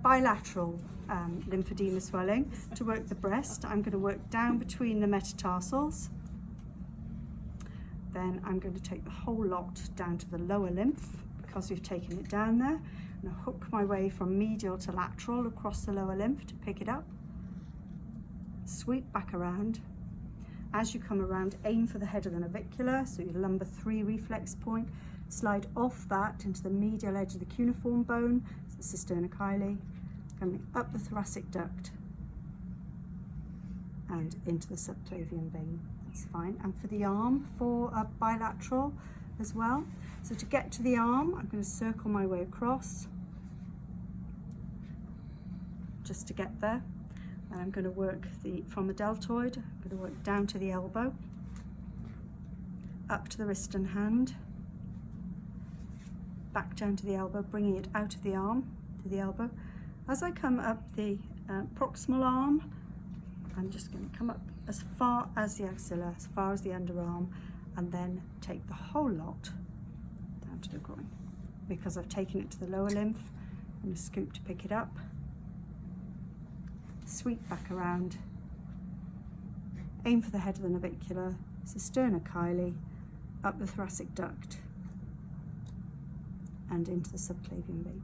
bilateral lymphedema swelling. To work the breast, I'm going to work down between the metatarsals. Then I'm going to take the whole lot down to the lower lymph, because we've taken it down there. And I'll hook my way from medial to lateral across the lower lymph to pick it up. Sweep back around. As you come around, aim for the head of the navicular, so your lumbar 3 reflex point. Slide off that into the medial edge of the cuneiform bone, so the cisterna-chyli, coming up the thoracic duct and into the subclavian vein. That's fine. And for the arm, for a bilateral as well. So to get to the arm, I'm going to circle my way across just to get there. And I'm going to work from the deltoid, I'm going to work down to the elbow, up to the wrist and hand, back down to the elbow, bringing it out of the arm to the elbow. As I come up the proximal arm, I'm just going to come up as far as the axilla, as far as the underarm, and then take the whole lot down to the groin. Because I've taken it to the lower lymph, I'm going to scoop to pick it up, sweep back around, aim for the head of the navicular, cisterna-chyli, up the thoracic duct and into the subclavian vein.